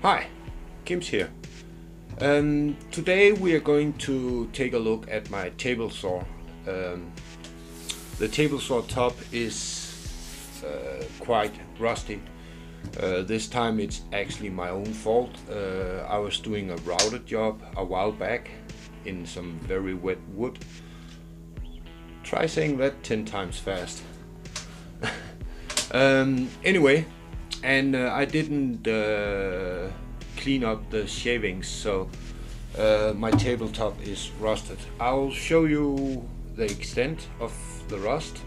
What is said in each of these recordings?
Hi, Kim's here. Today we are going to take a look at my table saw. Um, the table saw top is quite rusty. This time it's actually my own fault. I was doing a router job a while back in some very wet wood. Try saying that 10 times fast. Anyway, and I didn't clean up the shavings, so my tabletop is rusted. I'll show you the extent of the rust,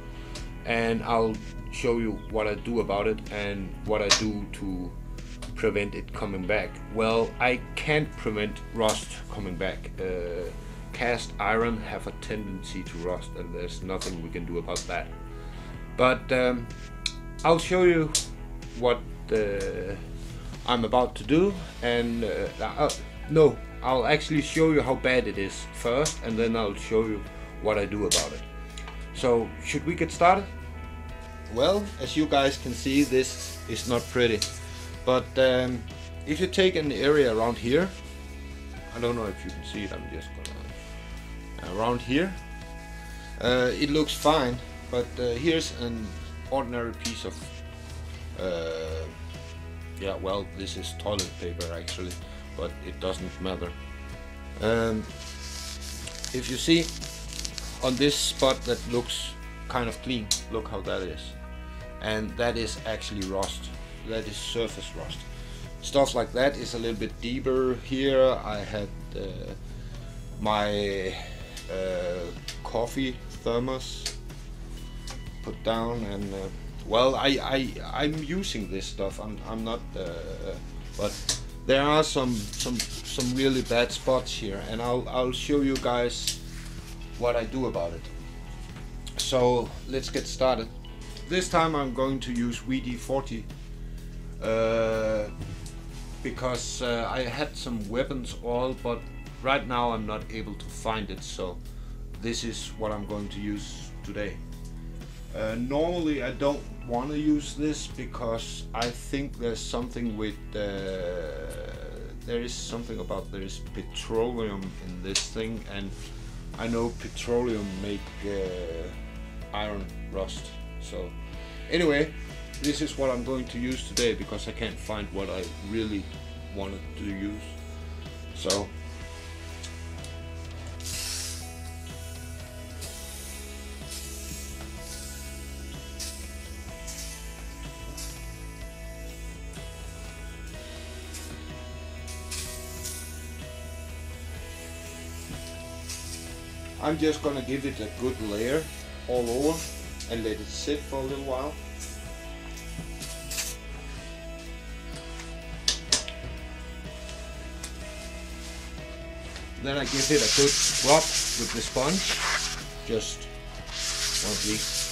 and I'll show you what I do about it and what I do to prevent it coming back. Well, I can't prevent rust coming back. Cast iron have a tendency to rust, and there's nothing we can do about that. But I'll show you what I'm about to do, and no, I'll actually show you how bad it is first, and then I'll show you what I do about it. So, should we get started? Well, as you guys can see, this is not pretty, but if you take an area around here, I don't know if you can see it, I'm just gonna around here, it looks fine, but here's an ordinary piece of yeah, well, this is toilet paper actually, but it doesn't matter. If you see on this spot that looks kind of clean, look how that is, and that is actually rust. That is surface rust. Stuff like that is a little bit deeper. Here I had my coffee thermos put down, and well, I'm using this stuff. I'm not, but there are some really bad spots here, and I'll show you guys what I do about it. So let's get started. This time I'm going to use WD-40 because I had some weapons oil, but right now I'm not able to find it. So this is what I'm going to use today. Normally I don't want to use this because I think there's something with there is petroleum in this thing, and I know petroleum make iron rust. So anyway, this is what I'm going to use today because I can't find what I really wanted to use. So I'm just gonna give it a good layer all over and let it sit for a little while. Then I give it a good rub with the sponge, just one of these.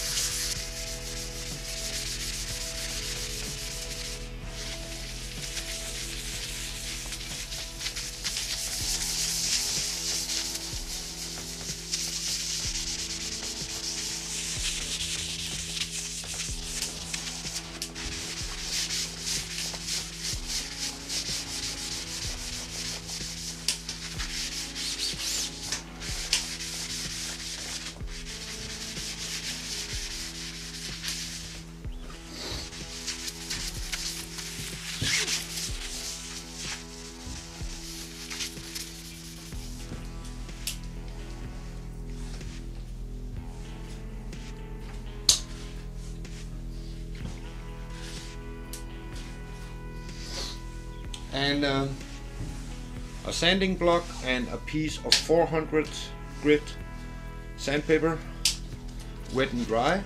And a sanding block and a piece of 400 grit sandpaper, wet and dry.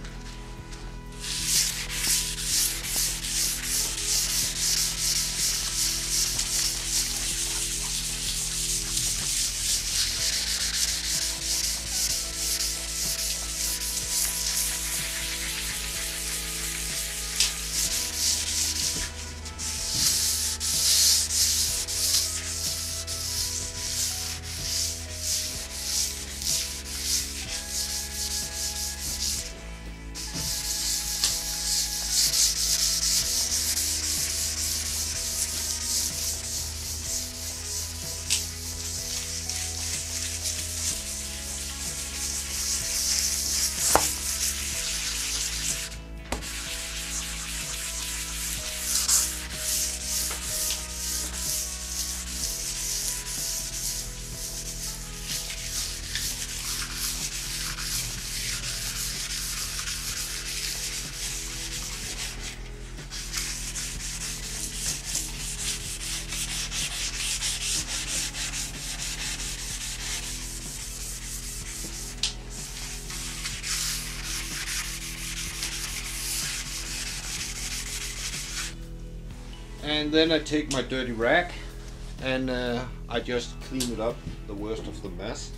And then I take my dirty rag and I just clean it up, the worst of the mess.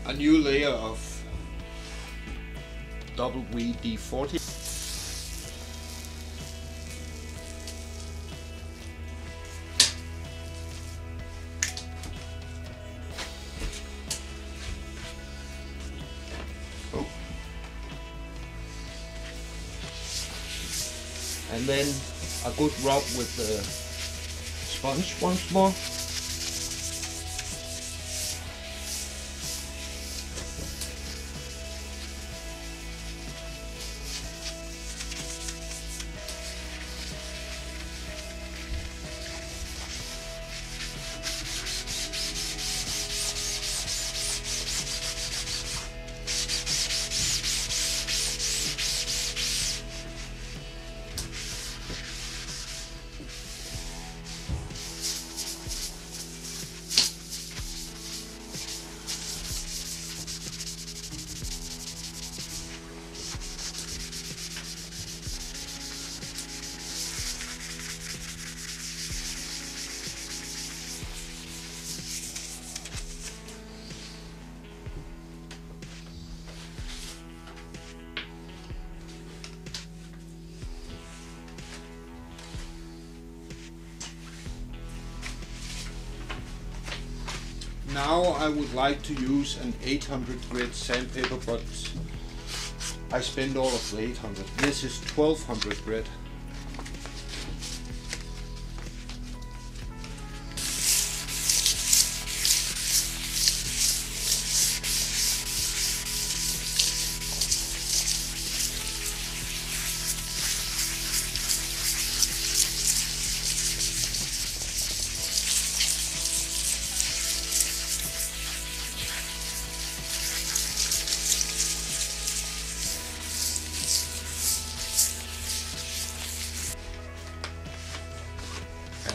A new layer of WD-40. Oh. And then a good rub with the sponge once more. Now I would like to use an 800 grit sandpaper, but I spend all of the 800. This is 1200 grit.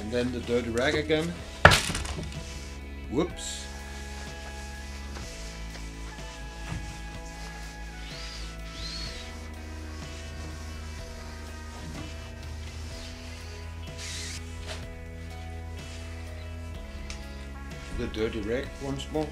And then the dirty rag again. Whoops. The dirty rag once more.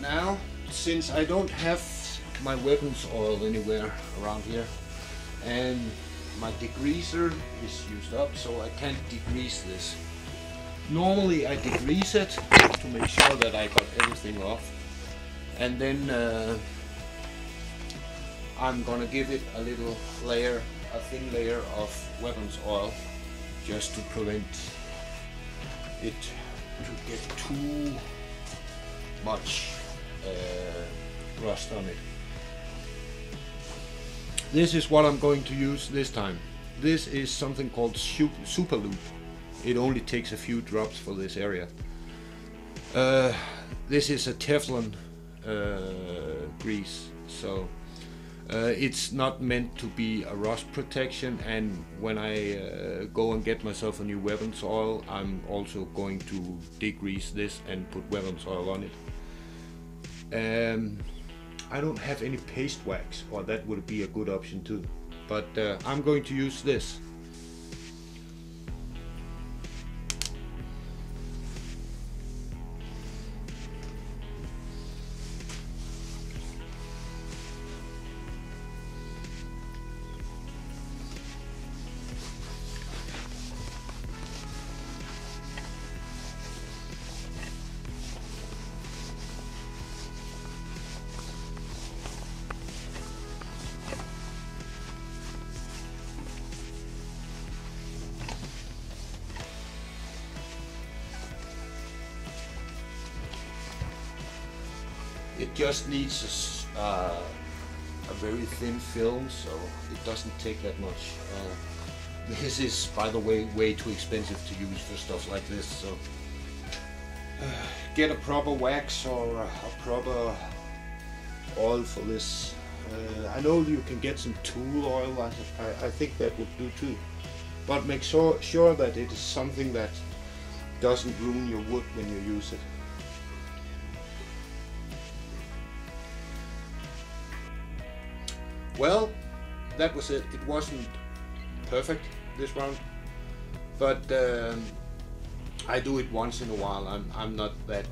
Now, since I don't have my weapons oil anywhere around here and my degreaser is used up, so I can't degrease this. Normally I degrease it to make sure that I got everything off, and then I'm gonna give it a little layer, a thin layer of weapons oil, just to prevent it to get too much rust on it. This is what I'm going to use this time. This is something called Super Lube. It only takes a few drops for this area. This is a Teflon grease, so it's not meant to be a rust protection, and when I go and get myself a new weapons oil, I'm also going to degrease this and put weapons oil on it. I don't have any paste wax, or that would be a good option too, but I'm going to use this. It just needs a very thin film, so it doesn't take that much. This is, by the way too expensive to use for stuff like this, so get a proper wax or a proper oil for this. I know you can get some tool oil, I think that would do too, but make sure that it is something that doesn't ruin your wood when you use it. Well, that was it. It wasn't perfect this round, but I do it once in a while. I'm not that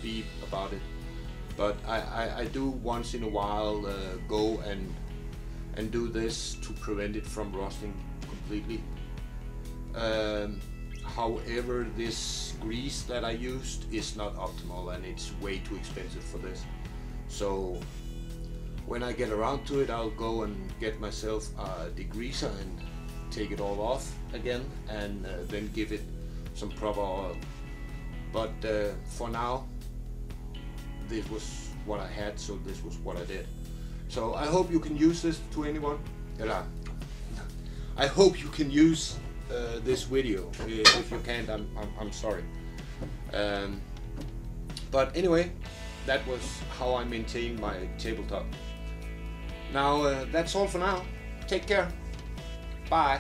deep about it, but I do once in a while go and do this to prevent it from rusting completely. However, this grease that I used is not optimal, and it's way too expensive for this. So when I get around to it, I'll go and get myself a degreaser and take it all off again, and then give it some proper oil. But for now, this was what I had, so this was what I did. So I hope you can use this to anyone. I hope you can use this video. If you can't, I'm sorry. But anyway, that was how I maintain my tabletop. Now that's all for now. Take care. Bye.